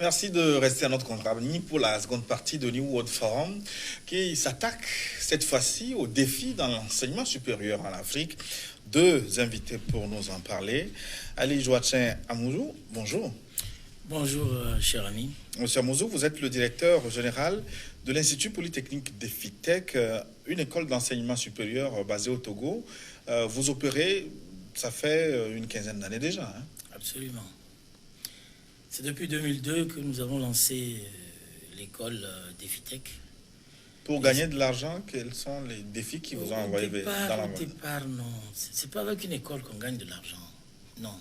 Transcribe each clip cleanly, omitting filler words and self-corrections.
Merci de rester à notre compagnie pour la seconde partie de New World Forum qui s'attaque cette fois-ci aux défis dans l'enseignement supérieur en Afrique. Deux invités pour nous en parler. Ali Joachim Amouzou, bonjour. Bonjour, cher ami. Monsieur Amouzou, vous êtes le directeur général de l'Institut Polytechnique des FITEC, une école d'enseignement supérieur basée au Togo. Vous opérez, ça fait une quinzaine d'années déjà. Hein? Absolument. C'est depuis 2002 que nous avons lancé l'école des FITEC. Pour gagner de l'argent, quels sont les défis qui vous ont envoyé dans la Au départ, non. C'est pas avec une école qu'on gagne de l'argent. Non.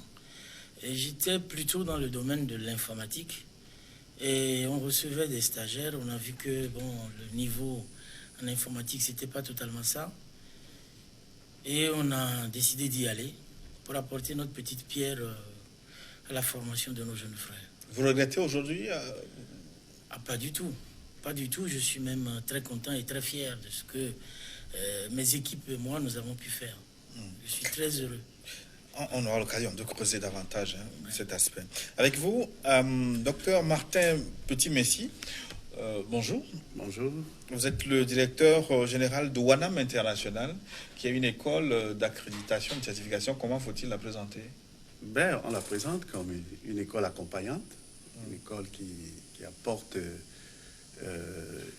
J'étais plutôt dans le domaine de l'informatique. Et on recevait des stagiaires. On a vu que bon, le niveau en informatique, c'était pas totalement ça. Et on a décidé d'y aller pour apporter notre petite pierre à la formation de nos jeunes frères. Vous regrettez aujourd'hui Pas du tout. Pas du tout. Je suis même très content et très fier de ce que mes équipes et moi, nous avons pu faire. Je suis très heureux. On aura l'occasion de creuser davantage cet aspect. Avec vous, docteur Martin Petit-Messi, bonjour. Bonjour. Vous êtes le directeur général de WANAM International, qui est une école d'accréditation, de certification. Comment faut-il la présenter? Ben, on la présente comme une école accompagnante, une école qui apporte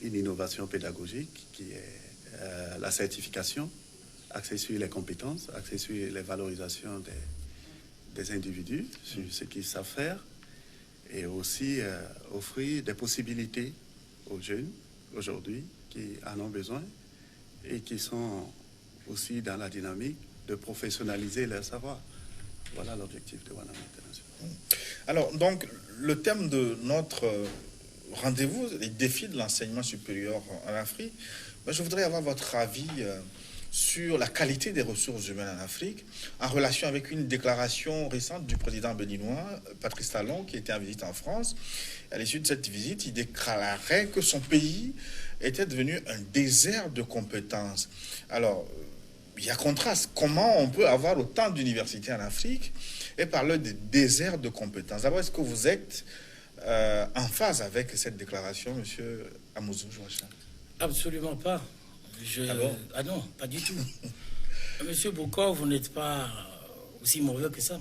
une innovation pédagogique qui est la certification, axée sur les compétences, axée sur les valorisations des individus, sur ce qu'ils savent faire, et aussi offrir des possibilités aux jeunes aujourd'hui qui en ont besoin et qui sont aussi dans la dynamique de professionnaliser leur savoir. Voilà l'objectif de WANAM International. Alors, donc, le thème de notre rendez-vous, les défis de l'enseignement supérieur en Afrique, je voudrais avoir votre avis sur la qualité des ressources humaines en Afrique, en relation avec une déclaration récente du président béninois, Patrice Talon, qui était en visite en France. À l'issue de cette visite, il déclarait que son pays était devenu un désert de compétences. Alors, il y a contraste. Comment on peut avoir autant d'universités en Afrique et parler de désert de compétences? D'abord, est-ce que vous êtes en phase avec cette déclaration, monsieur Amouzou Joachim? Absolument pas. Ah non, pas du tout. Monsieur Bokor, vous n'êtes pas aussi mauvais que ça.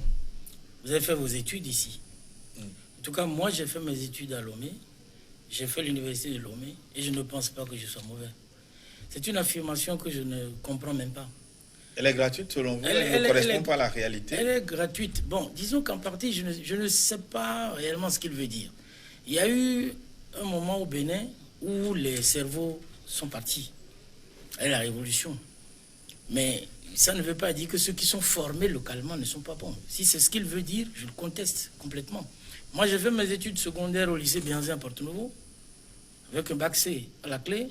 Vous avez fait vos études ici. En tout cas, moi, j'ai fait mes études à Lomé. J'ai fait l'université de Lomé et je ne pense pas que je sois mauvais. C'est une affirmation que je ne comprends même pas. Elle est gratuite selon vous? Elle ne correspond pas à la réalité? Elle est gratuite. Bon, disons qu'en partie, je ne sais pas réellement ce qu'il veut dire. Il y a eu un moment au Bénin où les cerveaux sont partis. Et la révolution. Mais ça ne veut pas dire que ceux qui sont formés localement ne sont pas bons. Si c'est ce qu'il veut dire, je le conteste complètement. Moi, j'ai fait mes études secondaires au lycée Bianzin à Porto-Novo, avec un bac C à la clé.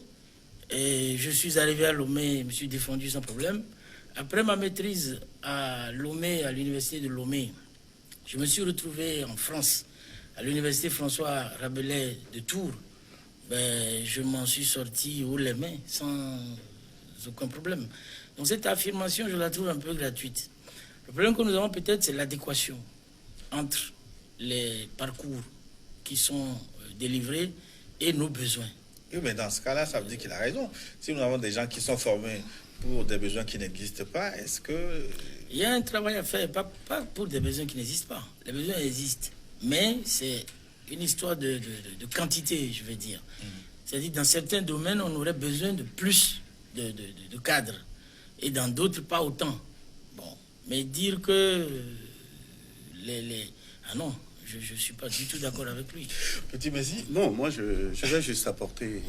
Et je suis arrivé à Lomé, je me suis défendu sans problème. Après ma maîtrise à Lomé, à l'université de Lomé, je me suis retrouvé en France, à l'université François Rabelais de Tours. Ben, je m'en suis sorti haut les mains, sans aucun problème. Donc cette affirmation, je la trouve un peu gratuite. Le problème que nous avons peut-être, c'est l'adéquation entre les parcours qui sont délivrés et nos besoins. Oui, mais dans ce cas-là, ça veut dire qu'il a raison. Si nous avons des gens qui sont formés pour des besoins qui n'existent pas, est-ce que... Il y a un travail à faire, pas pour des besoins qui n'existent pas. Les besoins existent, mais c'est une histoire de quantité, je vais dire. C'est-à-dire, dans certains domaines, on aurait besoin de plus de cadres, et dans d'autres, pas autant. Bon, mais dire que Ah non, je ne suis pas du tout d'accord avec lui. Petit Messi? Non, moi, je vais juste apporter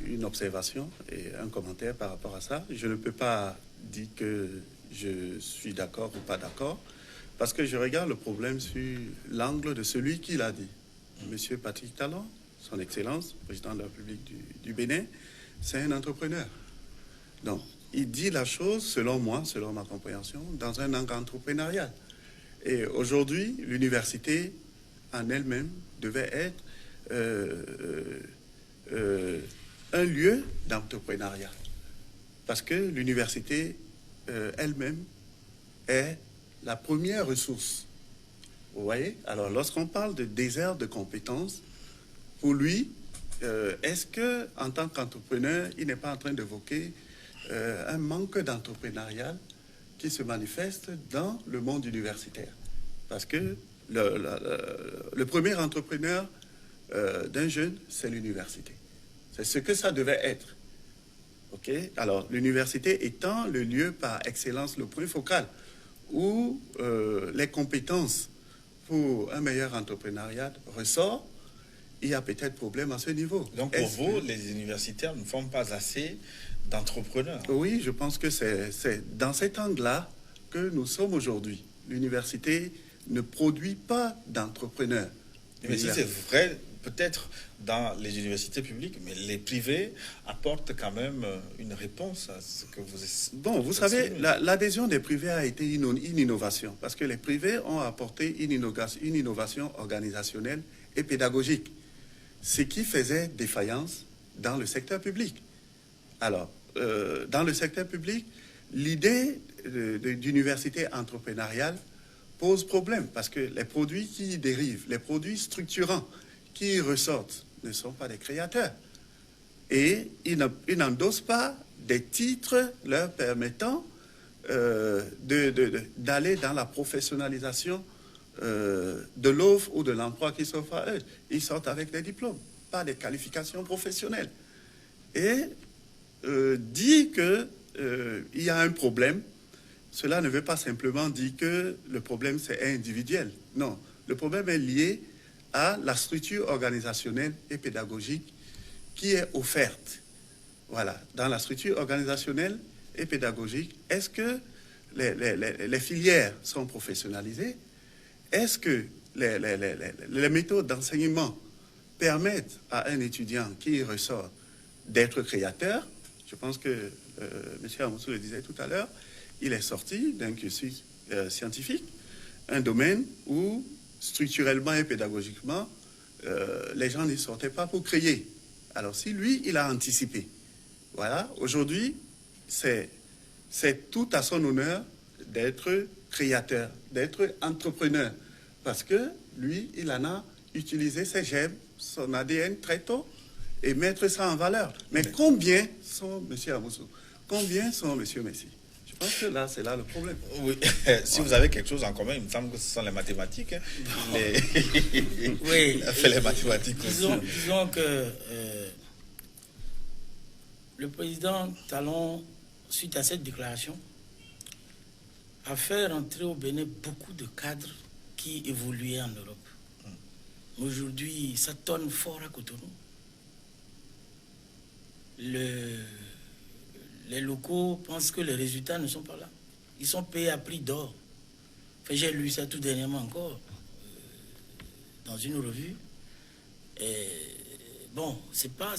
une observation et un commentaire par rapport à ça. Je ne peux pas dire que je suis d'accord ou pas d'accord, parce que je regarde le problème sur l'angle de celui qui l'a dit. Monsieur Patrice Talon, son Excellence, président de la République du Bénin, c'est un entrepreneur. Donc, il dit la chose, selon moi, selon ma compréhension, dans un angle entrepreneurial. Et aujourd'hui, l'université en elle-même devait être un lieu d'entrepreneuriat. Parce que l'université elle-même est la première ressource Vous voyez? Alors, lorsqu'on parle de désert de compétences, pour lui, est-ce que, en tant qu'entrepreneur, il n'est pas en train d'évoquer un manque d'entrepreneuriat qui se manifeste dans le monde universitaire? Parce que le premier entrepreneur d'un jeune, c'est l'université. C'est ce que ça devait être. OK? Alors, l'université étant le lieu par excellence, le point focal, où les compétences pour un meilleur entrepreneuriat ressortent, il y a peut-être problème à ce niveau. Donc, pour vous, les universitaires ne font pas assez d'entrepreneurs? Oui, je pense que c'est dans cet angle-là que nous sommes aujourd'hui. L'université ne produit pas d'entrepreneurs. Mais si c'est vrai, peut-être dans les universités publiques, mais les privés apportent quand même une réponse à ce que vous... Bon, vous savez, l'adhésion des privés a été une innovation, parce que les privés ont apporté une innovation organisationnelle et pédagogique, ce qui faisait défaillance dans le secteur public. Alors, dans le secteur public, l'idée d'université entrepreneuriale pose problème, parce que les produits qui dérivent, les produits structurants qui ressortent ne sont pas des créateurs. Et ils n'endossent pas des titres leur permettant d'aller dans la professionnalisation de l'offre ou de l'emploi qui s'offre à eux. Ils sortent avec des diplômes, pas des qualifications professionnelles. Et dit qu'il y a un problème, cela ne veut pas simplement dire que le problème c'est individuel. Non, le problème est lié à la structure organisationnelle et pédagogique qui est offerte. Voilà, dans la structure organisationnelle et pédagogique, est-ce que les filières sont professionnalisées? Est-ce que les méthodes d'enseignement permettent à un étudiant qui y ressort d'être créateur? Je pense que M. Amoussou le disait tout à l'heure, il est sorti d'un cursus scientifique, un domaine où structurellement et pédagogiquement, les gens n'y sortaient pas pour créer. Alors si lui, il a anticipé, voilà, aujourd'hui, c'est tout à son honneur d'être créateur, d'être entrepreneur, parce que lui, il en a utilisé ses gemmes, son ADN très tôt, et mettre ça en valeur. Mais combien sont, M. Amoussou, combien sont M. Messi? Je pense que là, c'est là le problème. Oui, si vous avez quelque chose en commun, il me semble que ce sont les mathématiques. Hein. Oui. Il a fait les mathématiques aussi. Disons que le président Talon, suite à cette déclaration, a fait rentrer au Bénin beaucoup de cadres qui évoluaient en Europe. Aujourd'hui, ça tonne fort à Cotonou. Les locaux pensent que les résultats ne sont pas là. Ils sont payés à prix d'or. Enfin, j'ai lu ça tout dernièrement encore dans une revue. Et bon, c'est pas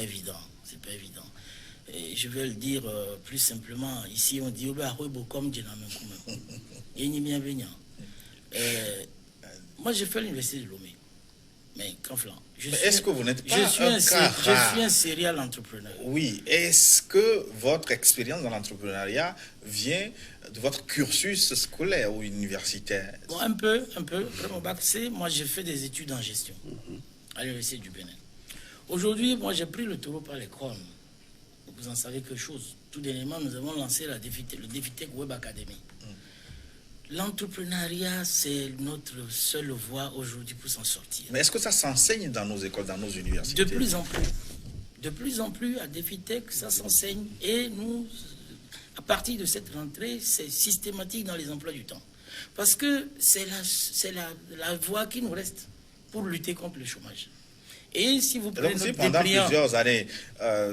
évident. C'est pas évident. Et je vais le dire plus simplement. Ici, on dit comme moi, j'ai fait l'université de Lomé. Mais Canflan, est-ce que vous n'êtes pas je suis un serial entrepreneur. Oui. Est-ce que votre expérience dans l'entrepreneuriat vient de votre cursus scolaire ou universitaire? Bon, un peu. Après mon bac C, moi, j'ai fait des études en gestion à l'université du Bénin. Aujourd'hui, moi, j'ai pris le taureau par les cornes. Vous en savez quelque chose. Tout dernièrement, nous avons lancé le Défitech Web Academy. L'entrepreneuriat, c'est notre seule voie aujourd'hui pour s'en sortir. Mais est-ce que ça s'enseigne dans nos écoles, dans nos universités? De plus en plus. De plus en plus, à Défitech, ça s'enseigne. Et nous, à partir de cette rentrée, c'est systématique dans les emplois du temps. Parce que c'est la voie qui nous reste pour lutter contre le chômage. Et si vous prenez donc, pendant plusieurs années,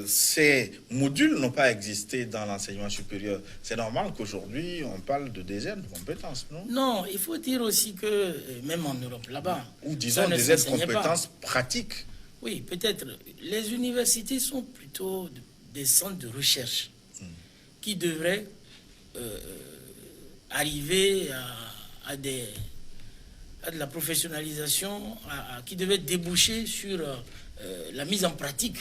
ces modules n'ont pas existé dans l'enseignement supérieur, c'est normal qu'aujourd'hui, on parle de désert de compétences, non? Non, il faut dire aussi que, même en Europe, là-bas... Ou disons des aides compétences pratiques. Oui, peut-être. Les universités sont plutôt des centres de recherche qui devraient arriver à de la professionnalisation qui devait déboucher sur la mise en pratique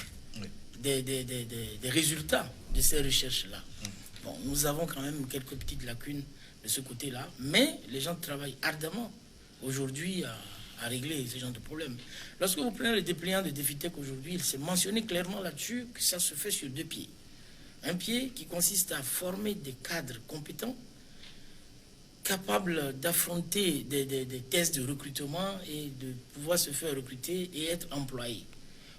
des résultats de ces recherches-là. Bon, nous avons quand même quelques petites lacunes de ce côté-là, mais les gens travaillent ardemment aujourd'hui à régler ce genre de problème. Lorsque vous prenez le dépliant de DEFITEC aujourd'hui, il s'est mentionné clairement là-dessus que ça se fait sur 2 pieds. Un pied qui consiste à former des cadres compétents, capables d'affronter des tests de recrutement et de pouvoir se faire recruter et être employés.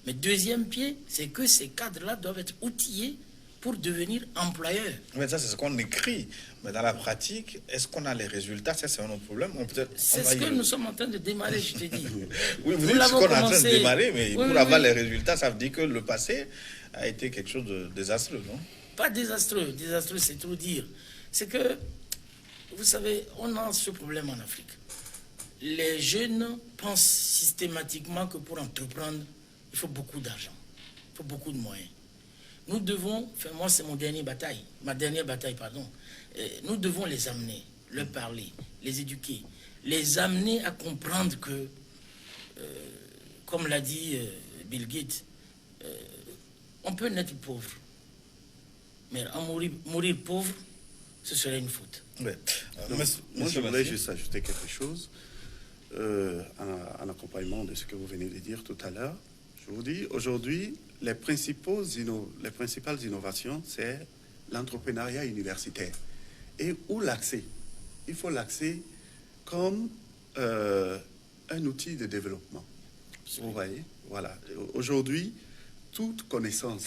Mais deuxième pied, c'est que ces cadres-là doivent être outillés pour devenir employeurs. Mais ça, c'est ce qu'on écrit. Mais dans la pratique, est-ce qu'on a les résultats? Ça, c'est un autre problème. C'est ce que nous sommes en train de démarrer, je te dis. Oui, vous dites ce qu'on est en train de démarrer, mais oui, pour oui, avoir oui. les résultats, ça veut dire que le passé a été quelque chose de désastreux, non? Pas désastreux. Désastreux, c'est trop dire. C'est que, vous savez, on a ce problème en Afrique. Les jeunes pensent systématiquement que pour entreprendre, il faut beaucoup d'argent, il faut beaucoup de moyens. Nous devons, enfin moi c'est ma dernière bataille, pardon. Nous devons les amener, leur parler, les éduquer, les amener à comprendre que, comme l'a dit Bill Gates, on peut naître pauvre, mais en mourir pauvre, ce serait une faute. Ouais. Moi, je voulais juste ajouter quelque chose en accompagnement de ce que vous venez de dire tout à l'heure. Je vous dis, aujourd'hui, les principales innovations, c'est l'entrepreneuriat universitaire. Et où l'accès? Il faut l'accès comme un outil de développement. Vous voyez? Voilà. Aujourd'hui, toute connaissance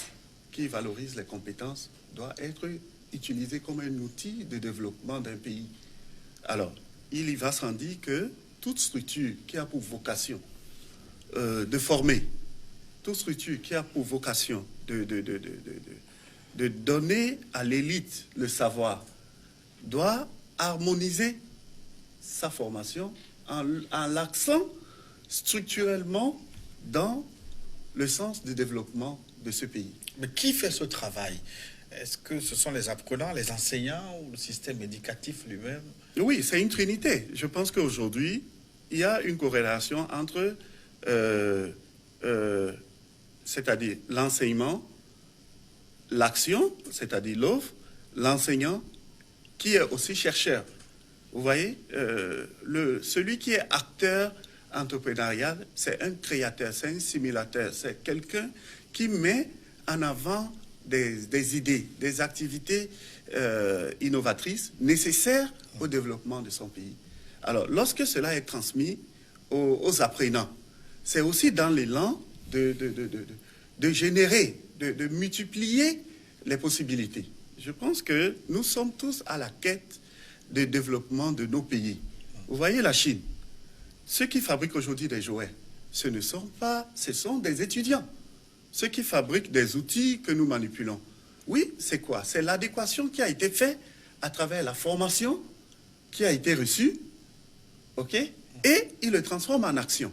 qui valorise les compétences doit être utilisée comme un outil de développement d'un pays. Alors, il y va sans dire que toute structure qui a pour vocation de former, toute structure qui a pour vocation de donner à l'élite le savoir doit harmoniser sa formation en l'accent structurellement dans le sens du développement de ce pays. Mais qui fait ce travail? Est-ce que ce sont les apprenants, les enseignants ou le système éducatif lui-même? Oui, c'est une trinité. Je pense qu'aujourd'hui, il y a une corrélation entre c'est-à-dire l'enseignement, l'action, c'est-à-dire l'offre, l'enseignant qui est aussi chercheur. Vous voyez, celui qui est acteur entrepreneurial, c'est un créateur, c'est un simulateur, c'est quelqu'un qui met en avant des idées, des activités innovatrices nécessaires au développement de son pays. Alors, lorsque cela est transmis aux apprenants, c'est aussi dans l'élan de générer, de multiplier les possibilités. Je pense que nous sommes tous à la quête de développement de nos pays. Vous voyez la Chine, ceux qui fabriquent aujourd'hui des jouets, ce sont des étudiants. Ceux qui fabriquent des outils que nous manipulons. Oui, c'est quoi? C'est l'adéquation qui a été faite à travers la formation qui a été reçue, ok? Et ils le transforment en action.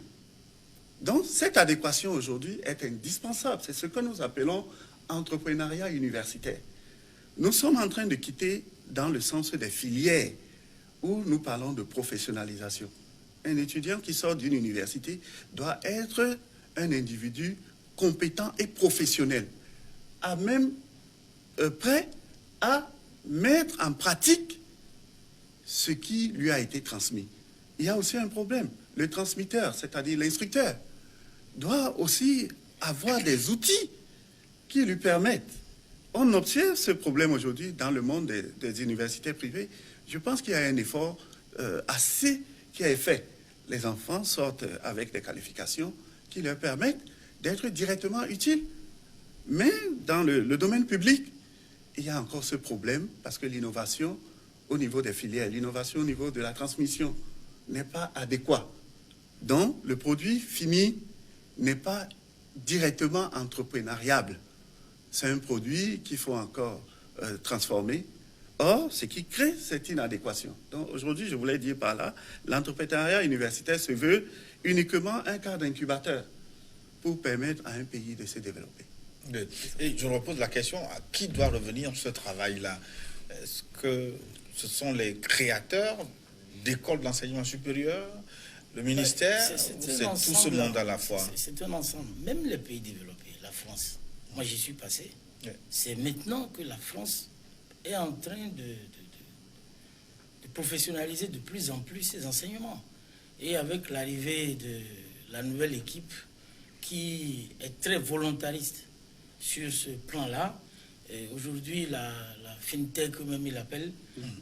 Donc, cette adéquation aujourd'hui est indispensable. C'est ce que nous appelons entrepreneuriat universitaire. Nous sommes en train de quitter dans le sens des filières où nous parlons de professionnalisation. Un étudiant qui sort d'une université doit être un individu compétent et professionnel, prêt à mettre en pratique ce qui lui a été transmis. Il y a aussi un problème. Le transmetteur, c'est-à-dire l'instructeur, doit aussi avoir des outils qui lui permettent. On observe ce problème aujourd'hui dans le monde des universités privées. Je pense qu'il y a un effort assez qui est fait. Les enfants sortent avec des qualifications qui leur permettent d'être directement utiles. Mais dans le domaine public, il y a encore ce problème parce que l'innovation au niveau des filières, l'innovation au niveau de la transmission n'est pas adéquat. Donc, le produit fini n'est pas directement entrepreneuriable. C'est un produit qu'il faut encore transformer. Or, ce qui crée cette inadéquation. Donc, aujourd'hui, je voulais dire par là, l'entrepreneuriat universitaire se veut uniquement un cadre d'incubateur pour permettre à un pays de se développer. Et je repose la question, à qui doit revenir ce travail-là? Est-ce que ce sont les créateurs d'écoles d'enseignement supérieur, le ministère, ou c'est tout ce monde à la fois? C'est un ensemble. Même les pays développés, la France, moi j'y suis passé, c'est maintenant que la France est en train de professionnaliser de plus en plus ces enseignements. Et avec l'arrivée de la nouvelle équipe qui est très volontariste sur ce plan-là, aujourd'hui la FinTech, comme même il l'appelle,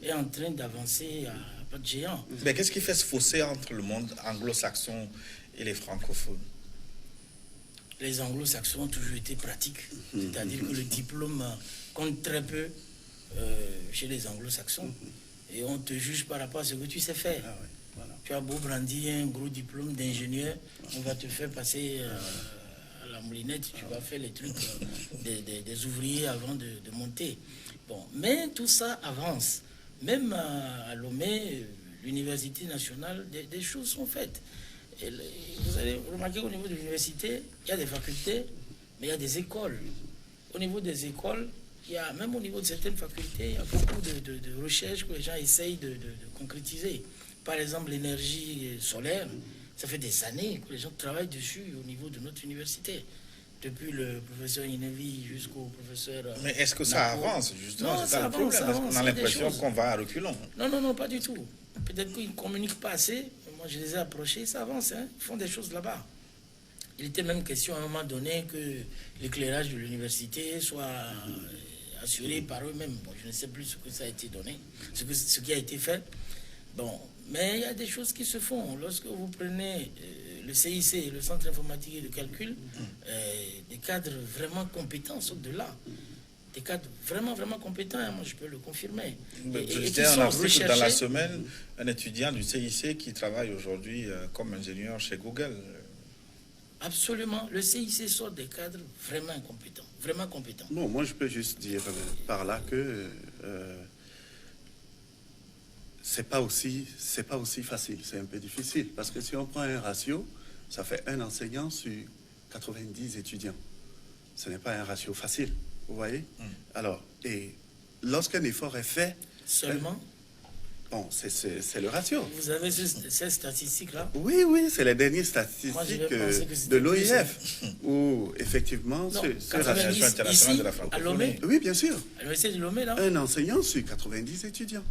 est en train d'avancer à pas de géant. Mais qu'est-ce qui fait ce fossé entre le monde anglo-saxon et les francophones? Les anglo-saxons ont toujours été pratiques, c'est-à-dire que le diplôme compte très peu chez les anglo-saxons et on te juge par rapport à ce que tu sais faire. Ah oui, voilà. Tu as beau brandir un gros diplôme d'ingénieur, on va te faire passer à la moulinette, tu vas faire les trucs des ouvriers avant de monter. Bon, mais tout ça avance. Même à Lomé, l'université nationale, des choses sont faites. Et vous allez remarquer qu'au niveau de l'université, il y a des facultés, mais il y a des écoles. Au niveau des écoles, même au niveau de certaines facultés, il y a beaucoup de recherches que les gens essayent de concrétiser. Par exemple, l'énergie solaire, ça fait des années que les gens travaillent dessus au niveau de notre université. Depuis le professeur Inevi jusqu'au professeur... Mais est-ce que ça Napo. avance, justement? Non, C'est ça ça le problème, avance, parce qu'on a il y a des l'impression choses. qu'on va à reculons. Non, pas du tout. Peut-être qu'ils ne communiquent pas assez. Moi, je les ai approchés, ça avance. Hein. Ils font des choses là-bas. Il était même question à un moment donné que l'éclairage de l'université soit assuré par eux-mêmes. Bon, je ne sais plus ce que ça a été donné, ce qui a été fait. Bon, mais il y a des choses qui se font. Lorsque vous prenez le CIC, le Centre informatique et de calcul, des cadres vraiment compétents sortent de là. Des cadres vraiment compétents, hein, moi je peux le confirmer. J'étais en Afrique dans la semaine, un étudiant du CIC qui travaille aujourd'hui comme ingénieur chez Google. Absolument, le CIC sort des cadres vraiment compétents. Bon, moi je peux juste dire par là que c'est pas aussi facile, c'est un peu difficile. Parce que si on prend un ratio, ça fait un enseignant sur 90 étudiants. Ce n'est pas un ratio facile. Vous voyez? Alors, et lorsqu'un effort est fait... Seulement? Bon, c'est le ratio. Vous avez ces statistiques-là? Oui, c'est les dernières statistiques de l'OIF, où effectivement... Non, ce 90 ratio, ici, de la à francophonie. Lomé? oui, bien sûr. À l'université de Lomé, là? Un enseignant sur 90 étudiants.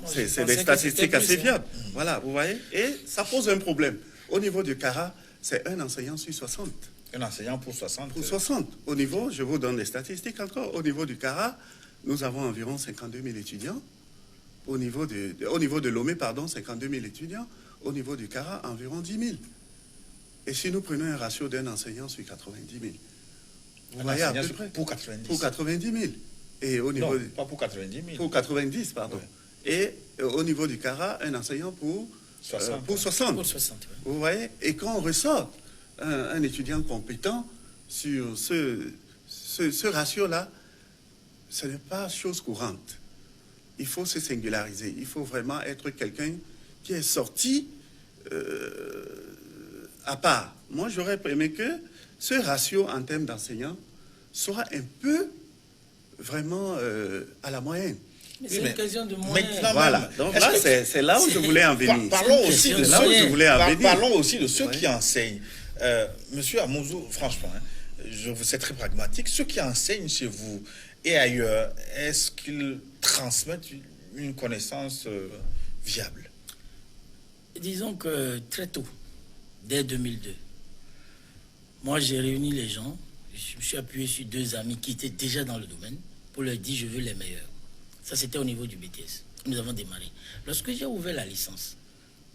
Moi, je C'est pensais des que statistiques c'était assez plus, viables. Voilà, vous voyez? Et ça pose un problème. Au niveau du CARA, c'est un enseignant sur 60. Un enseignant pour 60. Pour 60. Au niveau, je vous donne les statistiques encore, au niveau du CARA, nous avons environ 52 000 étudiants. Au niveau de Lomé, 52 000 étudiants. Au niveau du CARA, environ 10 000. Et si nous prenons un ratio d'un enseignant sur 90 000, vous voyez à peu près. Pour 90. Pour 90 000. Et au niveau... Non, pas pour 90 000. Pour 90, pardon. Ouais. Et au niveau du CARA, un enseignant pour 60. Pour 60. Pour 60, ouais. Vous voyez? Et quand on ressort un étudiant compétent sur ce ratio-là, ce n'est pas chose courante. Il faut se singulariser. Il faut vraiment être quelqu'un qui est sorti à part. Moi, j'aurais aimé que ce ratio en termes d'enseignants soit un peu vraiment à la moyenne. Mais c'est une question de moyens. Maintenant, Voilà. Donc là, c'est là où je voulais en venir. Parlons aussi C'est de là où je voulais en venir. Parlons aussi de ceux Ouais. qui enseignent. Monsieur Amouzou, franchement, hein, je vous sais très pragmatique. Ceux qui enseignent chez vous et ailleurs, est-ce qu'ils transmettent une connaissance viable? Disons que très tôt, dès 2002, moi j'ai réuni les gens, je me suis appuyé sur 2 amis qui étaient déjà dans le domaine pour leur dire je veux les meilleurs. Ça c'était au niveau du BTS. Nous avons démarré. Lorsque j'ai ouvert la licence,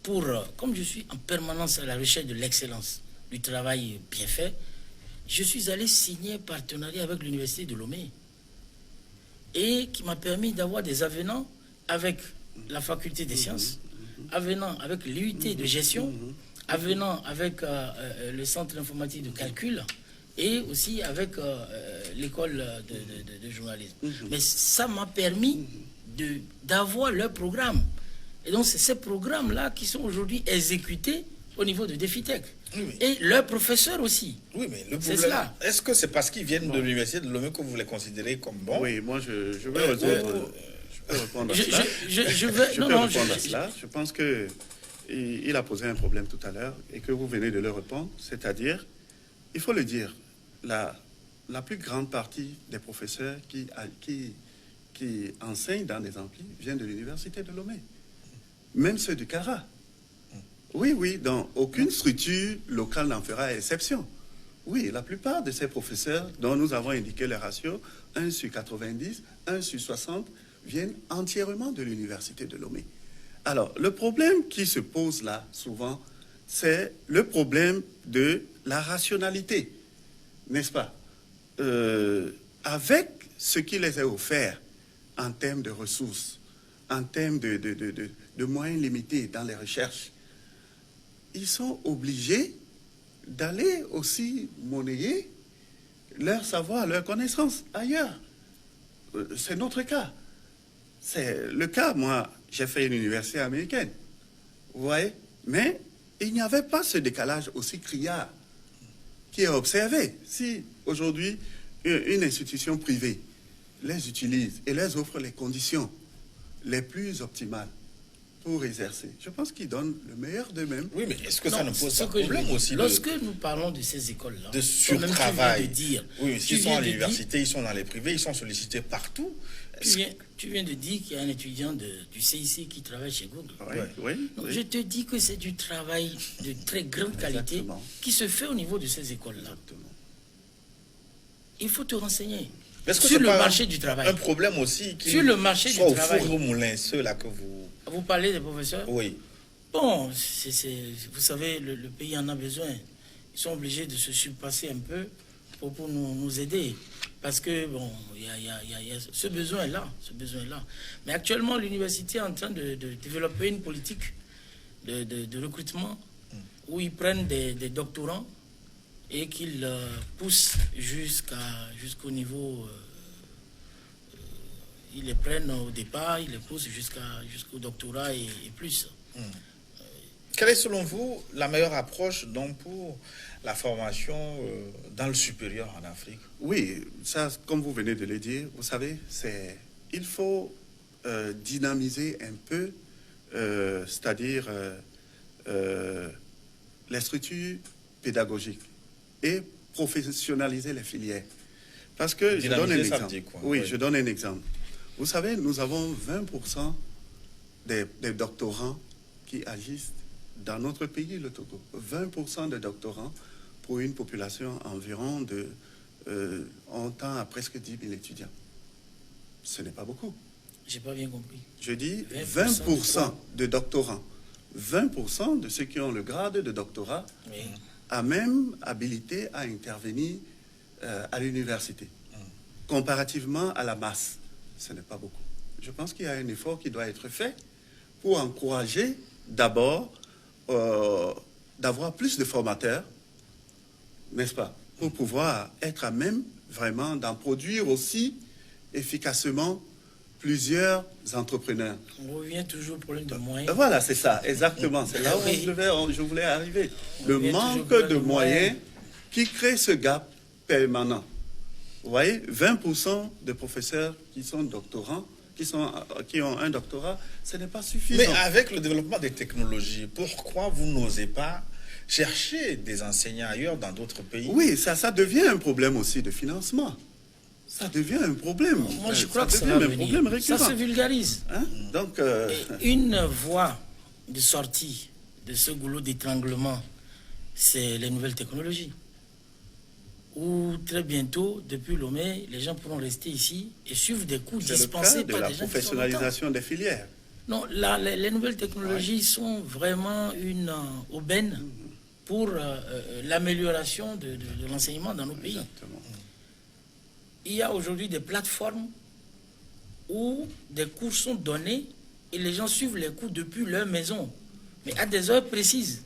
comme je suis en permanence à la recherche de l'excellence, du travail bien fait, je suis allé signer un partenariat avec l'université de Lomé et qui m'a permis d'avoir des avenants avec la faculté des sciences, avenant avec l'UIT de gestion, avenant avec le centre informatique de calcul et aussi avec l'école de journalisme. Mais ça m'a permis d'avoir leur programme. Et donc, c'est ces programmes-là qui sont aujourd'hui exécutés au niveau de DefiTech. Oui, oui. Et leurs professeurs aussi. Oui, mais le C'est problème, cela. est-ce que c'est parce qu'ils viennent de l'université de Lomé que vous les considérez comme bons? Oui, moi, je vais répondre, je peux répondre à cela. Je vais... Je non, peux non, répondre à cela. Je pense que il a posé un problème tout à l'heure et que vous venez de le répondre. C'est-à-dire, il faut le dire, la plus grande partie des professeurs qui enseignent dans des amplis viennent de l'université de Lomé. même ceux du CARA. Oui, oui, dans aucune structure locale n'en fera exception. Oui, la plupart de ces professeurs dont nous avons indiqué les ratios, 1 sur 90, 1 sur 60, viennent entièrement de l'université de Lomé. Alors, le problème qui se pose là, souvent, c'est le problème de la rationalité, n'est-ce pas? Avec ce qui les est offert en termes de ressources, en termes de moyens limités dans les recherches, ils sont obligés d'aller aussi monnayer leur savoir, leur connaissance ailleurs. C'est notre cas. C'est le cas, moi, j'ai fait une université américaine, vous voyez, mais il n'y avait pas ce décalage aussi criard qui est observé. Si aujourd'hui, une institution privée les utilise et les offre les conditions les plus optimales pour exercer, je pense qu'ils donnent le meilleur d'eux-mêmes. Oui, mais est-ce que ça ne pose ce pas que problème aussi lorsque nous parlons de ces écoles-là, de surtravail? De dire, oui, mais s'ils sont à l'université, ils sont dans les privés, ils sont sollicités partout. Tu viens de dire qu'il y a un étudiant du CIC qui travaille chez Google. Oui. Donc, je te dis que c'est du travail de très grande qualité. Exactement. Qui se fait au niveau de ces écoles-là. Exactement. Il faut te renseigner. Est-ce que Sur c'est le pas marché du travail. Un problème aussi qui Sur le marché du soit au travail. four et au moulin, ceux-là que vous... Vous parlez des professeurs? Oui. Bon, vous savez, le pays en a besoin. Ils sont obligés de se surpasser un peu pour nous aider. Parce que, bon, il y a ce besoin-là. Mais actuellement, l'université est en train de développer une politique de recrutement où ils prennent des doctorants et qu'ils poussent jusqu'au niveau... ils les prennent au départ, ils les poussent jusqu'au doctorat et plus. Quelle est selon vous la meilleure approche donc pour la formation dans le supérieur en Afrique? Oui, ça, comme vous venez de le dire, vous savez, il faut dynamiser un peu, c'est-à-dire les structures pédagogiques et professionnaliser les filières. Parce que, je donne un exemple. Oui, je donne un exemple. Vous savez, nous avons 20% des doctorants qui agissent dans notre pays, le Togo. 20% de doctorants pour une population environ on tend à presque 10 000 étudiants. Ce n'est pas beaucoup. J'ai pas bien compris. Je dis 20% de doctorants. 20% de ceux qui ont le grade de doctorat a même habilité à intervenir à l'université. Comparativement à la masse, ce n'est pas beaucoup. Je pense qu'il y a un effort qui doit être fait pour encourager d'abord d'avoir plus de formateurs, n'est-ce pas, pour pouvoir être à même vraiment d'en produire aussi efficacement plusieurs entrepreneurs. On revient toujours au problème de moyens. Voilà, c'est ça, exactement. C'est là où je voulais arriver. Le manque de moyens qui crée ce gap permanent. Vous voyez, 20% de professeurs qui sont doctorants, qui ont un doctorat, ce n'est pas suffisant. Mais avec le développement des technologies, pourquoi vous n'osez pas chercher des enseignants ailleurs dans d'autres pays? Oui, ça devient un problème aussi de financement. Ça devient un problème. Moi, je crois que ça devient va un venir. problème récurrent. Ça se vulgarise. Hein? Donc, Et une voie de sortie de ce goulot d'étranglement, c'est les nouvelles technologies. Où très bientôt, depuis Lomé, les gens pourront rester ici et suivre des cours dispensés par des gens qui sont longtemps. C'est le cas de la professionnalisation des filières. Non, les nouvelles technologies sont vraiment une aubaine pour l'amélioration de l'enseignement dans nos pays. Exactement. Il y a aujourd'hui des plateformes où des cours sont donnés et les gens suivent les cours depuis leur maison, mais à des heures précises.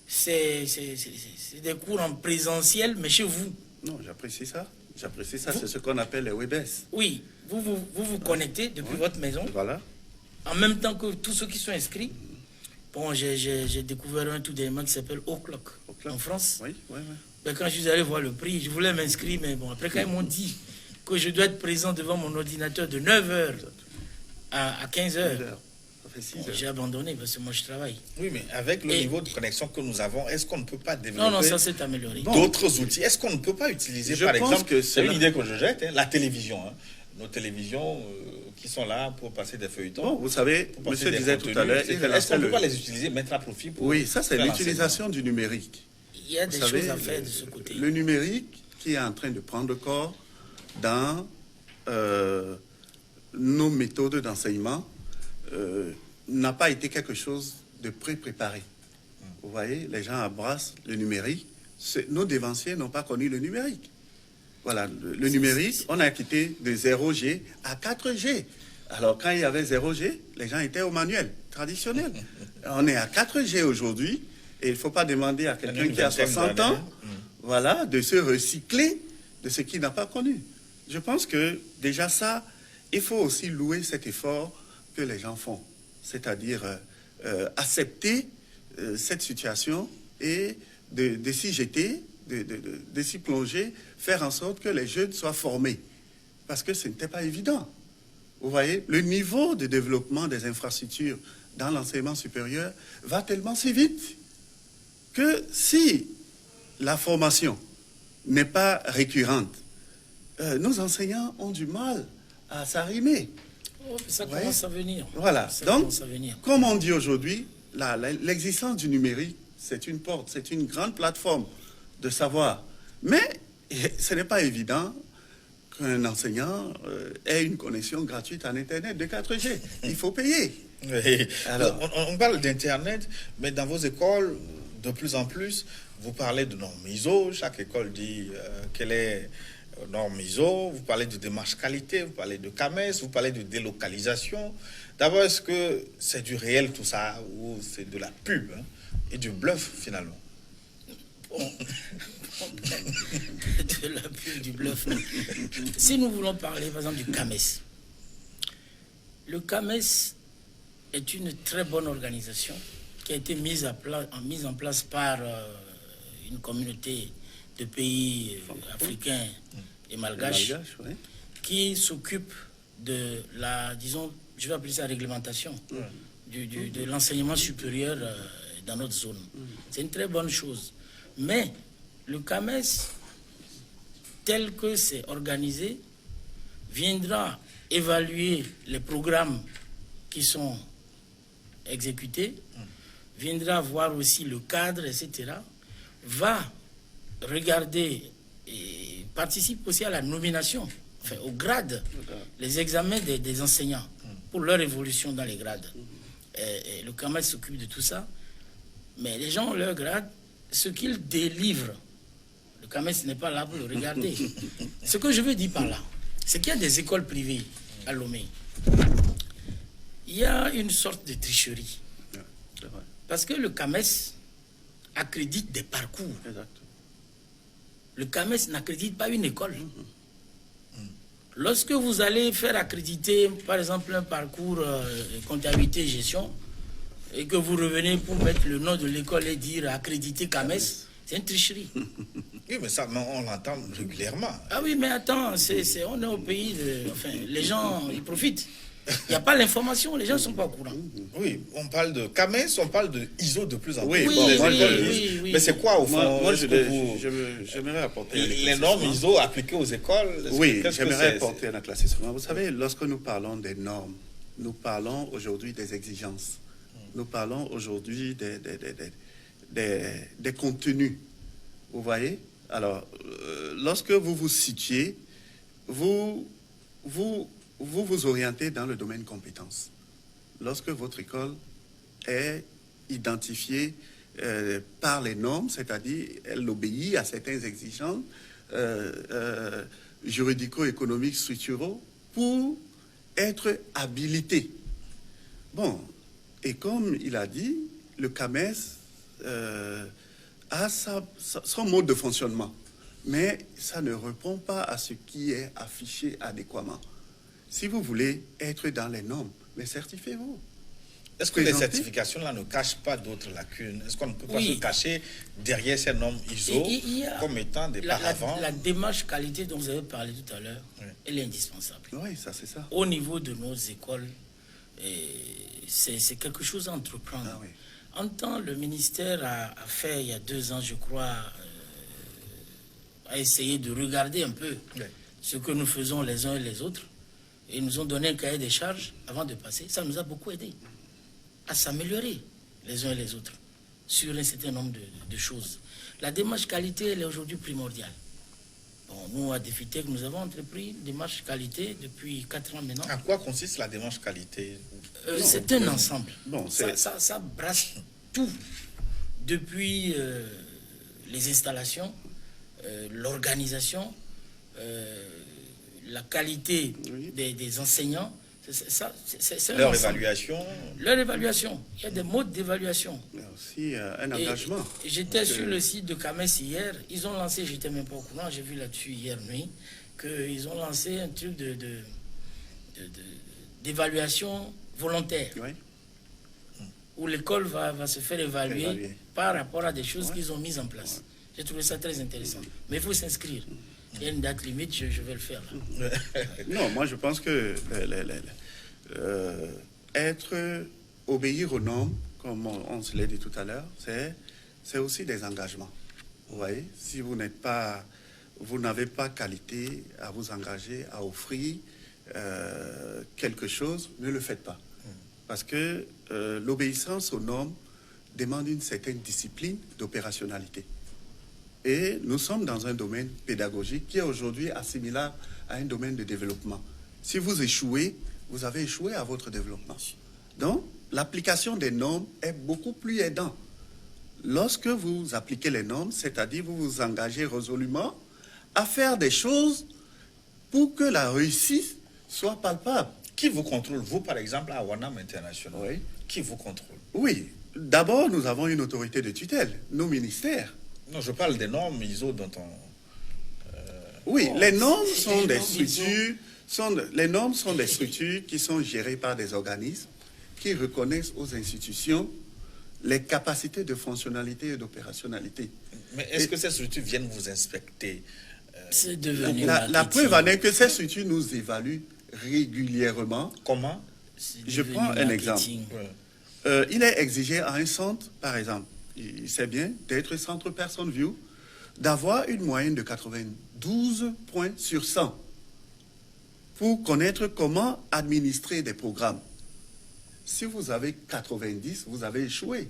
C'est des cours en présentiel, mais chez vous. Non, j'apprécie ça. J'apprécie ça. C'est ce qu'on appelle les WebEx. Oui, vous connectez depuis votre maison. Voilà. En même temps que tous ceux qui sont inscrits. Bon, j'ai découvert un tout dernièrement qui s'appelle O'Clock en France. Oui. Ben, quand je suis allé voir le prix, je voulais m'inscrire, mais bon, après quand ils m'ont dit que je dois être présent devant mon ordinateur de 9h à 15h, j'ai abandonné parce que moi je travaille. Oui, mais avec le niveau de connexion que nous avons, est-ce qu'on ne peut pas développer Non, ça s'est amélioré. D'autres outils? Est-ce qu'on ne peut pas utiliser, par exemple, c'est une idée que je jette, la télévision. Nos télévisions qui sont là pour passer des feuilletons. Bon, vous savez, pour passer monsieur des disait tout contenus. à l'heure... Est-ce qu'on peut pas les utiliser, mettre à profit pour Oui, ça c'est faire l'utilisation du numérique. Il y a des Vous savez, choses à faire de ce côté. Le numérique qui est en train de prendre corps dans nos méthodes d'enseignement n'a pas été quelque chose de pré-préparé. Vous voyez, les gens embrassent le numérique. Nos dévanciers n'ont pas connu le numérique. Voilà, le numérique, on a quitté de 0G à 4G. Alors, quand il y avait 0G, les gens étaient au manuel traditionnel. On est à 4G aujourd'hui, et il ne faut pas demander à quelqu'un qui a 60 ans, voilà, de se recycler de ce qu'il n'a pas connu. Je pense que déjà ça, il faut aussi louer cet effort que les gens font, c'est-à-dire accepter cette situation et de s'y jeter, de s'y plonger, faire en sorte que les jeunes soient formés. Parce que ce n'était pas évident. Vous voyez, le niveau de développement des infrastructures dans l'enseignement supérieur va tellement si vite que si la formation n'est pas récurrente, nos enseignants ont du mal à s'arrimer. Oh, ça commence à venir. Voilà. Ça Donc, commence à venir. comme on dit aujourd'hui, l'existence du numérique, c'est une porte, c'est une grande plateforme de savoir. Mais ce n'est pas évident qu'un enseignant ait une connexion gratuite en Internet de 4G. Il faut payer. Oui. Alors, on parle d'Internet, mais dans vos écoles, de plus en plus, vous parlez de normes ISO. Chaque école dit quelle est norme ISO. Vous parlez de démarche qualité, vous parlez de CAMES, vous parlez de délocalisation. D'abord, est-ce que c'est du réel tout ça ou c'est de la pub et du bluff finalement? De la pub, du bluff. Si nous voulons parler, par exemple, du CAMES, le CAMES est une très bonne organisation qui a été mise en place par une communauté de pays africains et malgaches oui. qui s'occupe de la, disons, je vais appeler ça réglementation de l'enseignement supérieur dans notre zone. C'est une très bonne chose. Mais le CAMES, tel que c'est organisé, viendra évaluer les programmes qui sont exécutés, viendra voir aussi le cadre, etc., va regarder et participe aussi à la nomination, enfin, au grade, les examens des enseignants pour leur évolution dans les grades. Et le CAMES s'occupe de tout ça, mais les gens ont leur grade, ce qu'ils délivrent, le CAMES n'est pas là pour le regarder. Ce que je veux dire par là, c'est qu'il y a des écoles privées à Lomé. Il y a une sorte de tricherie. Parce que le CAMES accrédite des parcours. Exact. Le CAMES n'accrédite pas une école. Lorsque vous allez faire accréditer, par exemple, un parcours comptabilité et gestion, et que vous revenez pour mettre le nom de l'école et dire accréditer CAMES, c'est une tricherie. Oui, mais ça, on l'entend régulièrement. Ah oui, mais attends, on est au pays de... Enfin, les gens, ils profitent. Il n'y a pas l'information, les gens ne sont pas au courant. Oui, on parle de CAMES, on parle de ISO de plus en plus. Oui, Oui, bon, moi, oui. Mais c'est quoi, au fond? Moi, Est-ce que j'aimerais apporter les normes ISO appliquées aux écoles? Oui, qu'est-ce que j'aimerais c'est? apporter un éclaircissement. Vous savez, lorsque nous parlons des normes, nous parlons aujourd'hui des exigences. Nous parlons aujourd'hui des contenus. Vous voyez? Alors, lorsque vous vous situez, vous orientez dans le domaine compétences. Lorsque votre école est identifiée par les normes, c'est-à-dire elle obéit à certaines exigences juridico-économiques structuraux pour être habilitée. Bon, et comme il a dit, le CAMES a son mode de fonctionnement, mais ça ne répond pas à ce qui est affiché adéquatement. Si vous voulez être dans les normes, mais certifiez-vous. Est-ce que les certifications-là ne cachent pas d'autres lacunes? Est-ce qu'on ne peut pas se cacher derrière ces normes ISO comme étant des paravents? La démarche qualité dont vous avez parlé tout à l'heure, elle est indispensable. Oui, ça c'est ça. Au niveau de nos écoles, c'est quelque chose à entreprendre. Ah, oui. En temps, le ministère a fait, il y a 2 ans, je crois, a essayé de regarder un peu ce que nous faisons les uns et les autres. Ils nous ont donné un cahier des charges avant de passer. Ça nous a beaucoup aidé à s'améliorer les uns et les autres sur un certain nombre de choses. La démarche qualité, elle est aujourd'hui primordiale. Bon, nous, à Défitec, nous avons entrepris une démarche qualité depuis 4 ans maintenant. En quoi consiste la démarche qualité? C'est un ensemble. Bon, ça brasse tout, depuis les installations, l'organisation, la qualité des enseignants. C'est leur évaluation. Leur évaluation. Il y a des modes d'évaluation. Il y a aussi un engagement. J'étais sur le site de Cames hier. Ils ont lancé, j'étais même pas au courant, j'ai vu là-dessus hier nuit, qu'ils ont lancé un truc d'évaluation volontaire. Oui. Où l'école va se faire évaluer par rapport à des choses qu'ils ont mises en place. J'ai trouvé ça très intéressant. Mais il faut s'inscrire. Il y a une date limite, je vais le faire là. Non, moi je pense que obéir aux normes, comme on se l'a dit tout à l'heure, c'est aussi des engagements. Vous voyez, si vous n'avez pas qualité à vous engager, à offrir quelque chose, ne le faites pas. Parce que l'obéissance aux normes demande une certaine discipline d'opérationnalité. Et nous sommes dans un domaine pédagogique qui est aujourd'hui assimilable à un domaine de développement. Si vous échouez, vous avez échoué à votre développement. Donc, l'application des normes est beaucoup plus aidant. Lorsque vous appliquez les normes, c'est-à-dire vous vous engagez résolument à faire des choses pour que la réussite soit palpable. Qui vous contrôle? Vous, par exemple, à Wanam International, Oui. qui vous contrôle? Oui. D'abord, nous avons une autorité de tutelle, nos ministères. Non, je parle des normes ISO dont on... Oui, les normes sont des normes structures, les normes sont des structures qui sont gérées par des organismes qui reconnaissent aux institutions les capacités de fonctionnalité et d'opérationnalité. Mais est-ce que ces structures viennent vous inspecter? C'est devenu La preuve en est que ces structures nous évaluent régulièrement. Comment? Je prends un exemple. Ouais. Il est exigé à un centre, par exemple, c'est bien d'être centre person view, d'avoir une moyenne de 92 points sur 100 pour connaître comment administrer des programmes. Si vous avez 90, vous avez échoué.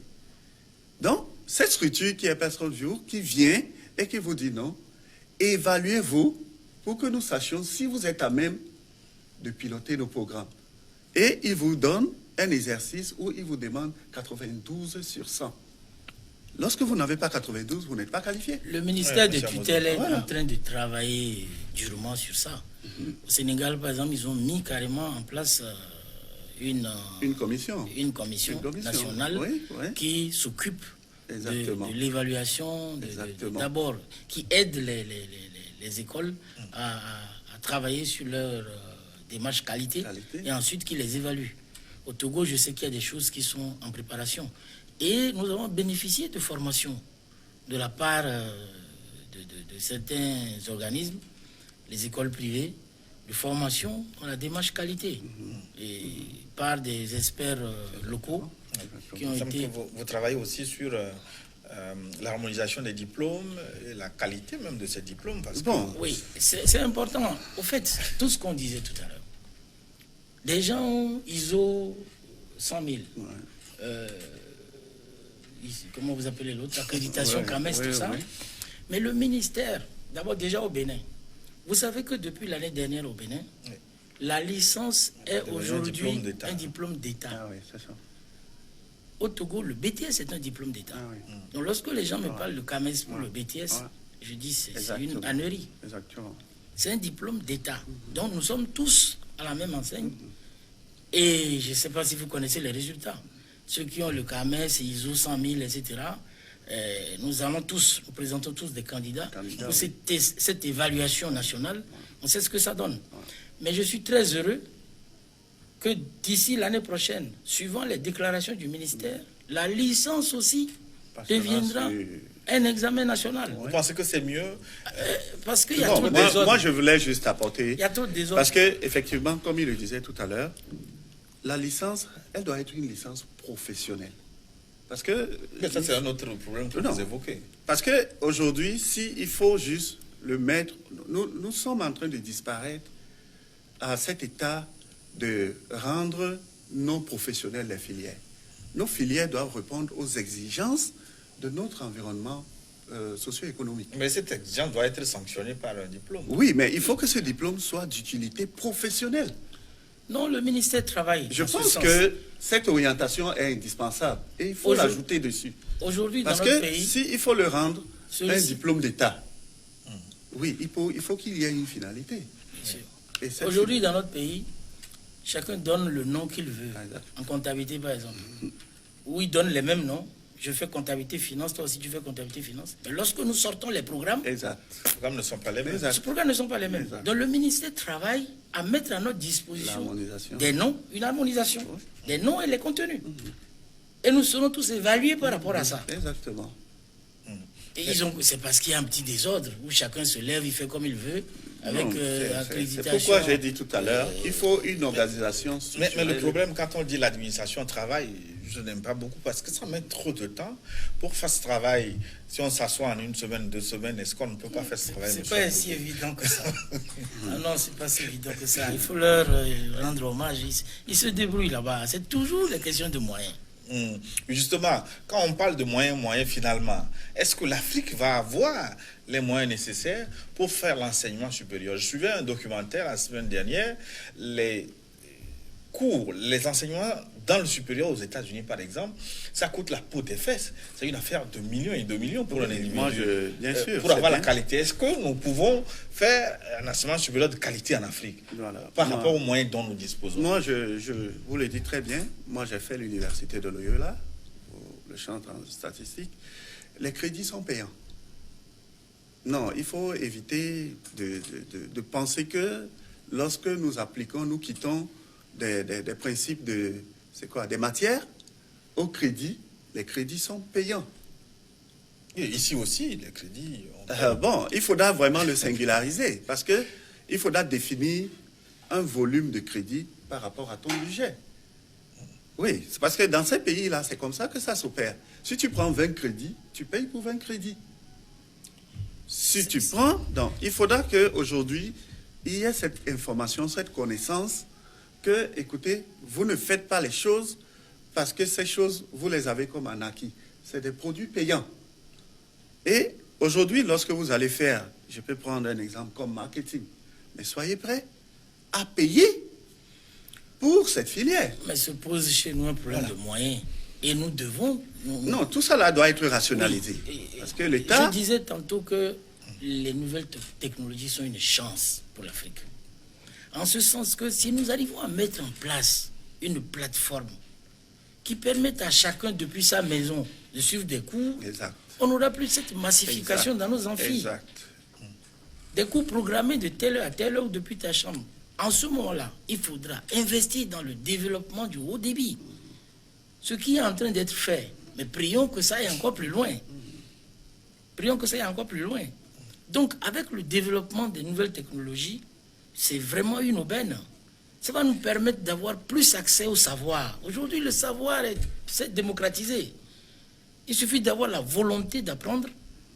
Donc, cette structure qui est person view, qui vient et qui vous dit non, évaluez-vous pour que nous sachions si vous êtes à même de piloter nos programmes. Et il vous donne un exercice où il vous demande 92 sur 100. Lorsque vous n'avez pas 92, vous n'êtes pas qualifié. Le ministère de tutelle est Voilà. en train de travailler durement sur ça. Au Sénégal, par exemple, ils ont mis carrément en place une commission nationale qui s'occupe de l'évaluation, d'abord, qui aide les écoles à travailler sur leur démarche qualité et ensuite qui les évalue. Au Togo, je sais qu'il y a des choses qui sont en préparation. Et nous avons bénéficié de formations de la part de certains organismes, les écoles privées, de formation dans la démarche qualité, et par des experts locaux qui ont été... Vous travaillez aussi sur l'harmonisation des diplômes et la qualité même de ces diplômes. Parce que... Oui, c'est important. Au fait, tout ce qu'on disait tout à l'heure, des gens ISO 100 000, comment vous appelez l'autre, accréditation, CAMES, tout ça. Mais le ministère, d'abord déjà au Bénin, vous savez que depuis l'année dernière au Bénin, la licence est aujourd'hui un diplôme d'État. Ah oui, c'est ça. Au Togo, le BTS est un diplôme d'État. Ah oui. Donc lorsque les gens me parlent de CAMES pour le BTS, je dis c'est une ânerie. Exactement. C'est un diplôme d'État. Donc nous sommes tous à la même enseigne. Et je ne sais pas si vous connaissez les résultats. Ceux qui ont le CAMES, ISO 100 000, etc., nous présentons tous des candidats pour cette évaluation nationale. On sait ce que ça donne. Mais je suis très heureux que d'ici l'année prochaine, suivant les déclarations du ministère, la licence aussi deviendra un examen national. Vous pensez que c'est mieux? Parce qu'il y a trop de désordre. Moi, je voulais juste apporter... Il y a trop de désordre. Parce qu'effectivement, comme il le disait tout à l'heure, la licence, elle doit être une licence professionnelle. Parce que... Mais ça, c'est un autre problème que vous évoquez. Parce qu'aujourd'hui, il faut juste le mettre... Nous sommes en train de disparaître à cet état de rendre non professionnels les filières. Nos filières doivent répondre aux exigences de notre environnement socio-économique. Mais cette exigence doit être sanctionnée par un diplôme. Oui, mais il faut que ce diplôme soit d'utilité professionnelle. Non, le ministère travaille. Je dans ce pense sens. que cette orientation est indispensable et il faut l'ajouter dessus. Aujourd'hui, dans Parce notre que pays, s'il faut le rendre un celui-ci- diplôme d'État, oui, il faut qu'il y ait une finalité. Bien sûr. Et cette Aujourd'hui, dans notre pays, chacun donne le nom qu'il veut. Ah, exact. En comptabilité, par exemple. Où ils donnent les mêmes noms. Je fais comptabilité finance, toi aussi tu fais comptabilité finance. Mais lorsque nous sortons les programmes, Exact. Les programmes ne sont pas les mêmes. Exact. ces programmes ne sont pas les mêmes. Exact. Donc le ministère travaille à mettre à notre disposition L'harmonisation. des noms, une harmonisation, des noms et les contenus. Et nous serons tous évalués par rapport à ça. Exactement. Et c'est parce qu'il y a un petit désordre où chacun se lève, il fait comme il veut, avec Non, c'est accréditation. pourquoi j'ai dit tout à l'heure qu'il faut une organisation Mais structurelle. le problème, quand on dit l'administration travail, je n'aime pas beaucoup parce que ça met trop de temps pour faire ce travail. Si on s'assoit en 1 semaine, 2 semaines, est-ce qu'on ne peut pas faire ce travail? C'est monsieur pas Abdou? si évident que ça. Ah non, c'est pas si évident que ça. Il faut leur rendre hommage. Ils se débrouillent là-bas. C'est toujours des questions de moyens. Justement, quand on parle de moyens finalement, est-ce que l'Afrique va avoir les moyens nécessaires pour faire l'enseignement supérieur? Je suivais un documentaire la semaine dernière, les cours, les enseignements dans le supérieur aux États-Unis par exemple, ça coûte la peau des fesses. C'est une affaire de millions et de millions pour un individu. Moi, bien sûr, pour c'est avoir la bien. qualité. Est-ce que nous pouvons faire un enseignement supérieur de qualité en Afrique Voilà. par Moi- rapport aux moyens dont nous disposons? Moi, je vous le dis très bien. Moi, j'ai fait l'université de Loyola, le centre en statistique. Les crédits sont payants. Non, il faut éviter de penser que lorsque nous appliquons, nous quittons des principes des matières au crédit. Les crédits sont payants. Et ici aussi, les crédits... Bon, il faudra vraiment le singulariser parce que il faudra définir un volume de crédit par rapport à ton budget. Oui, c'est parce que dans ces pays-là, c'est comme ça que ça s'opère. Si tu prends 20 crédits, tu payes pour 20 crédits. Si tu prends... Donc, il faudra qu'aujourd'hui, il y ait cette information, cette connaissance que, écoutez, vous ne faites pas les choses parce que ces choses, vous les avez comme un acquis. C'est des produits payants. Et aujourd'hui, lorsque vous allez faire, je peux prendre un exemple comme marketing, mais soyez prêts à payer pour cette filière. Mais se pose chez nous un problème de moyens. Et nous devons... Non, tout ça là doit être rationalisé. Oui. Parce que l'État... Je disais tantôt que les nouvelles technologies sont une chance pour l'Afrique. En ce sens que si nous arrivons à mettre en place une plateforme qui permette à chacun depuis sa maison de suivre des cours, Exact. on n'aura plus cette massification Exact. dans nos amphis. Exact. Des cours programmés de telle heure à telle heure ou depuis ta chambre. En ce moment-là, il faudra investir dans le développement du haut débit. Ce qui est en train d'être fait. Mais prions que ça aille encore plus loin. Prions que ça aille encore plus loin. Donc, avec le développement des nouvelles technologies, c'est vraiment une aubaine. Ça va nous permettre d'avoir plus accès au savoir. Aujourd'hui, le savoir est démocratisé. Il suffit d'avoir la volonté d'apprendre,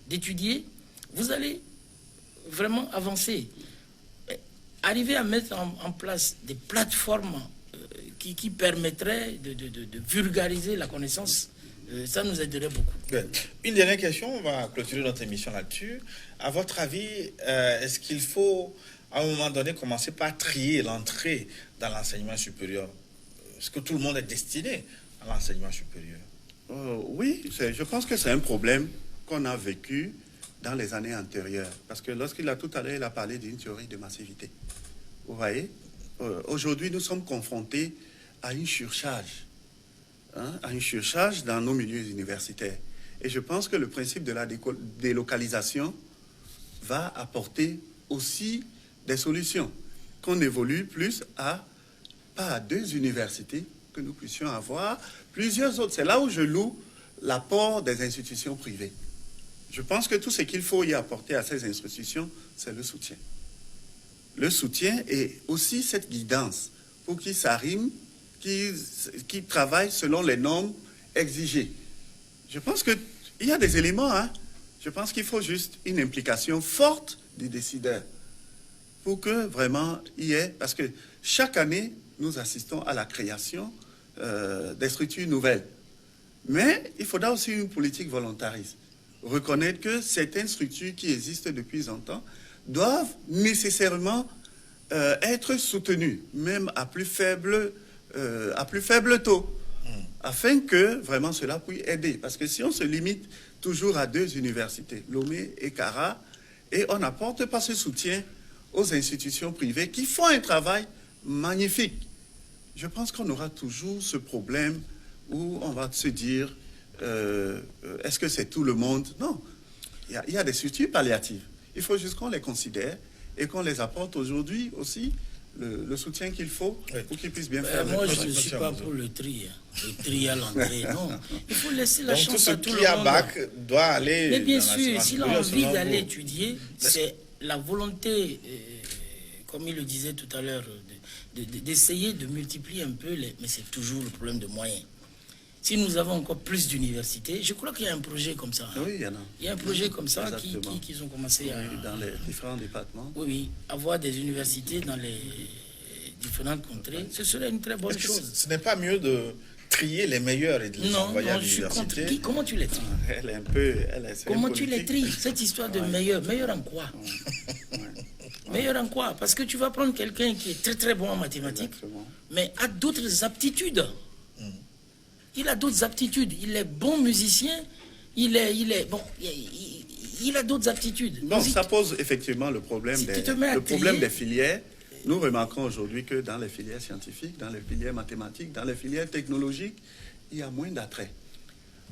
d'étudier. Vous allez vraiment avancer. Arriver à mettre en place des plateformes qui permettraient de vulgariser la connaissance, ça nous aiderait beaucoup. Bien. Une dernière question, on va clôturer notre émission là-dessus. À votre avis, est-ce qu'il faut, à un moment donné, commencer par trier l'entrée dans l'enseignement supérieur? Est-ce que tout le monde est destiné à l'enseignement supérieur? Oui, je pense que c'est un problème qu'on a vécu dans les années antérieures. Parce que lorsqu'il a tout à l'heure, il a parlé d'une théorie de massivité. Vous voyez, aujourd'hui, nous sommes confrontés à une surcharge. À une surcharge dans nos milieux universitaires. Et je pense que le principe de la délocalisation va apporter aussi des solutions. Qu'on évolue plus pas à 2 universités, que nous puissions avoir plusieurs autres. C'est là où je loue l'apport des institutions privées. Je pense que tout ce qu'il faut y apporter à ces institutions, c'est le soutien. Le soutien et aussi cette guidance pour qu'ils s'arriment, qui travaillent selon les normes exigées. Je pense qu'il y a des éléments. Je pense qu'il faut juste une implication forte des décideurs pour que vraiment il y ait, parce que chaque année, nous assistons à la création des structures nouvelles. Mais il faudra aussi une politique volontariste. Reconnaître que certaines structures qui existent depuis longtemps doivent nécessairement être soutenues, même à plus faible taux, afin que vraiment cela puisse aider. Parce que si on se limite toujours à 2 universités, Lomé et Kara, et on n'apporte pas ce soutien aux institutions privées qui font un travail magnifique, je pense qu'on aura toujours ce problème où on va se dire, est-ce que c'est tout le monde? Non, il y a des structures palliatives. Il faut juste qu'on les considère et qu'on les apporte aujourd'hui aussi le soutien qu'il faut pour qu'ils puissent bien faire. Moi, je ne suis pas pour le tri. Le tri à l'entrée, non. Il faut laisser la chance à tout le monde. Tout ce qui a bac doit aller... Mais bien sûr, s'il a envie d'aller étudier, c'est la volonté, comme il le disait tout à l'heure, d'essayer de multiplier un peu, mais c'est toujours le problème de moyens. Si nous avons encore plus d'universités, je crois qu'il y a un projet comme ça. Oui, il y en a. Il y a un projet comme ça qui ont commencé à... Dans les différents départements. Oui, avoir des universités dans les différentes contrées, ce serait une très bonne chose. Ce n'est pas mieux de trier les meilleurs et de les envoyer à l'université? Comment tu les tries? Elle est un peu... Comment tu les tries? Cette histoire de meilleur en quoi? Meilleur en quoi? Parce que tu vas prendre quelqu'un qui est très très bon en mathématiques, mais a d'autres aptitudes. Il a d'autres aptitudes. Il est bon musicien. Il a d'autres aptitudes. Non, ça pose effectivement le problème, des filières. Nous remarquons aujourd'hui que dans les filières scientifiques, dans les filières mathématiques, dans les filières technologiques, il y a moins d'attrait.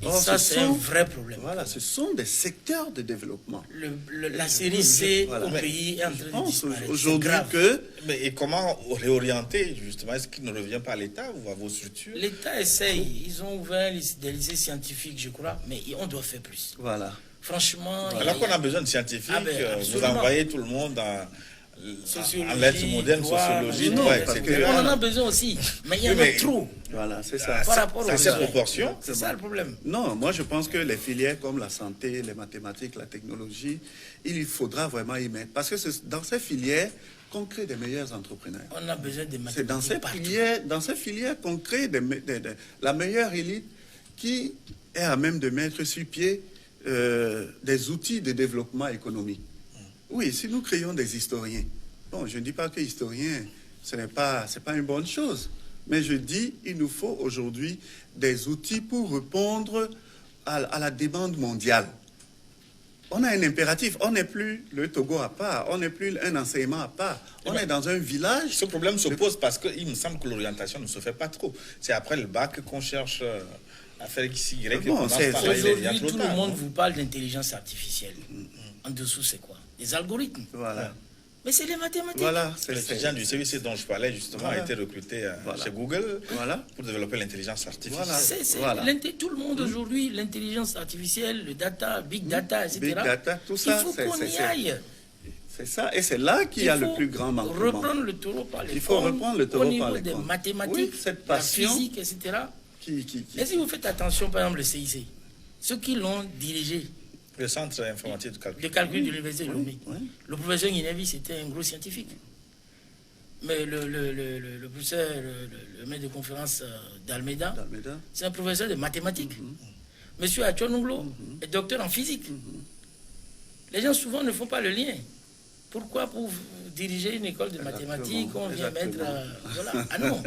Et ça, c'est un vrai problème. Voilà, ce sont des secteurs de développement. La série C au pays est en train de disparaître. Aujourd'hui que... Et comment réorienter, justement? Est-ce qu'il ne revient pas à l'État ou à vos structures? L'État essaye. Ils ont ouvert des lycées scientifiques, je crois, mais on doit faire plus. Voilà. Franchement... Alors qu'on a besoin de scientifiques, vous envoyez tout le monde en lettres modernes, sociologie, etc. On en a besoin aussi, mais il y en a trop. Voilà, c'est ça. Par rapport aux cette proportion. C'est ça le problème. Non, moi je pense que les filières comme la santé, les mathématiques, la technologie, il faudra vraiment y mettre. Parce que c'est dans ces filières qu'on crée des meilleurs entrepreneurs. On a besoin des mathématiques. C'est dans ces filières qu'on crée la meilleure élite qui est à même de mettre sur pied des outils de développement économique. Oui, si nous créons des historiens, bon, je ne dis pas que historien, ce n'est pas une bonne chose, mais je dis il nous faut aujourd'hui des outils pour répondre à la demande mondiale. On a un impératif, on n'est plus le Togo à part, on n'est plus un enseignement à part, on est dans un village. Ce problème se pose parce qu'il me semble que l'orientation ne se fait pas trop. C'est après le bac qu'on cherche à faire X, Y. Bon, aujourd'hui, tout le monde vous parle d'intelligence artificielle. En dessous, c'est quoi? Les algorithmes. Voilà. Mais c'est les mathématiques. Voilà. L'étudiant du CUC dont je parlais, justement, a été recruté chez Google pour développer l'intelligence artificielle. Tout le monde aujourd'hui, l'intelligence artificielle, le data, big data, etc. Big data, tout ça, il faut qu'on y aille. C'est ça, et c'est là qu'il y a le plus grand manquement. Reprendre le taureau par les cornes. Il faut reprendre le taureau par les cornes. Au niveau des mathématiques, cette passion, la physique, etc. Et si vous faites attention, par exemple, le CIC, ceux qui l'ont dirigé, le centre informatique de calcul de l'université de Lomé. Le professeur Guinevi, c'était un gros scientifique. Mais le professeur, le maître de conférence d'Almeida, c'est un professeur de mathématiques. Monsieur Achonunglo est docteur en physique. Les gens souvent ne font pas le lien. Pourquoi pour diriger une école de mathématiques, on vient mettre... voilà. Ah non.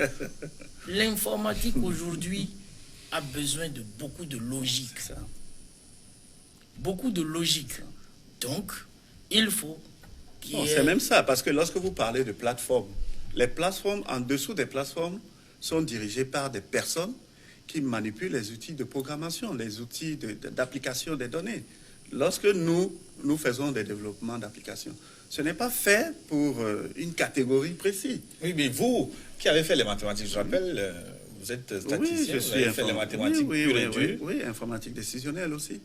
L'informatique aujourd'hui a besoin de beaucoup de logique. Beaucoup de logique. Donc, il faut qu'il y ait... C'est même ça, parce que lorsque vous parlez de plateformes, les plateformes, en dessous des plateformes, sont dirigées par des personnes qui manipulent les outils de programmation, les outils d'application des données. Lorsque nous faisons des développements d'applications, ce n'est pas fait pour une catégorie précise. Oui, mais vous, qui avez fait les mathématiques, je rappelle... Vous êtes statisticien, vous avez fait les mathématiques oui, informatique décisionnelle aussi.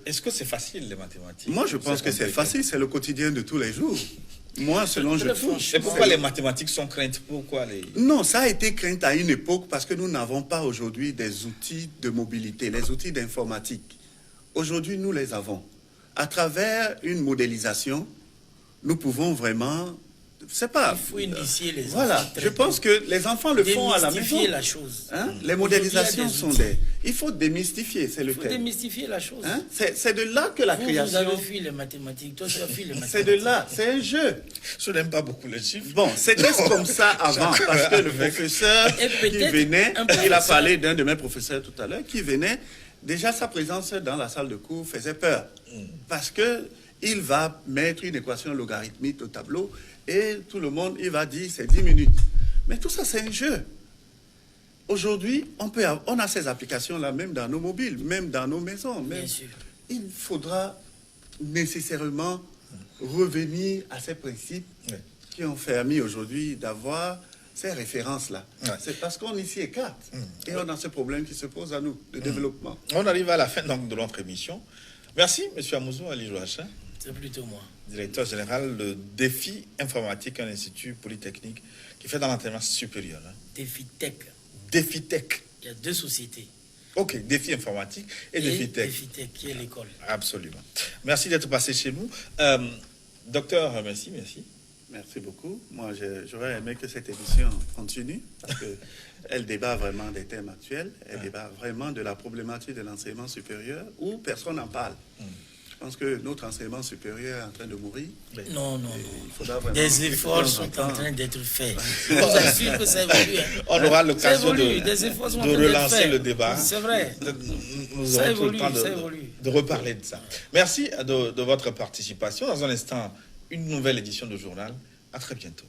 Est-ce que c'est facile, les mathématiques? Moi, je pense que c'est facile, c'est le quotidien de tous les jours. Moi, selon je trouve... Et pourquoi les mathématiques sont craintes? Pourquoi les... Non, ça a été crainte à une époque parce que nous n'avons pas aujourd'hui des outils de mobilité, les outils d'informatique. Aujourd'hui, nous les avons. À travers une modélisation, nous pouvons vraiment c'est pas. Il faut initier les Voilà, enfants. je pense que les enfants le font à la maison. Démystifier la chose. Hein? Les modélisations Aujourd'hui, il y a sont des outils. des... Il faut démystifier, c'est le Il faut thème. démystifier la chose. Hein? C'est de là que la Vous création... avez fui les mathématiques, toi tu as fui les mathématiques. C'est de là, c'est un jeu. Je n'aime pas beaucoup les chiffres. Bon, c'était comme ça avant, parce que le professeur Et qui peut-être venait, un il a professeur- parlé d'un de mes professeurs tout à l'heure, qui venait, déjà sa présence dans la salle de cours faisait peur. Parce que il va mettre une équation logarithmique au tableau et tout le monde, il va dire c'est 10 minutes. Mais tout ça, c'est un jeu. Aujourd'hui, on a ces applications-là même dans nos mobiles, même dans nos maisons. Même. Bien sûr. Il faudra nécessairement revenir à ces principes Oui. qui ont permis aujourd'hui d'avoir ces références-là. Ouais. C'est parce qu'on ici écarte et on a ce problème qui se pose à nous, de développement. On arrive à la fin donc, de notre émission. Merci, M. Amouzou Ali Joachim, C'est plutôt moi. directeur général de Défi Informatique, un institut polytechnique qui fait dans l'enseignement supérieur. Hein. Défi Tech. Défi Tech. Il y a deux sociétés. Ok, Défi Informatique et Défi Tech. Défi Tech, qui est l'école. Absolument. Merci d'être passé chez nous. Docteur, merci. Merci beaucoup. Moi, j'aurais aimé que cette émission continue parce qu'elle débat vraiment des thèmes actuels. Elle débat vraiment de la problématique de l'enseignement supérieur où personne n'en parle. Je pense que notre enseignement supérieur est en train de mourir. Non, non, Et non. il faudra vraiment Des que de efforts temps sont en temps- train d'être faits. Je vous assure que ça évolue. hein. On aura l'occasion Ça évolue, des efforts sont en de train d'être relancer faits. le débat. C'est vrai. Nous Ça aurons tout évolue, le temps ça évolue. de reparler de ça. Merci de votre participation. Dans un instant, une nouvelle édition de journal. À très bientôt.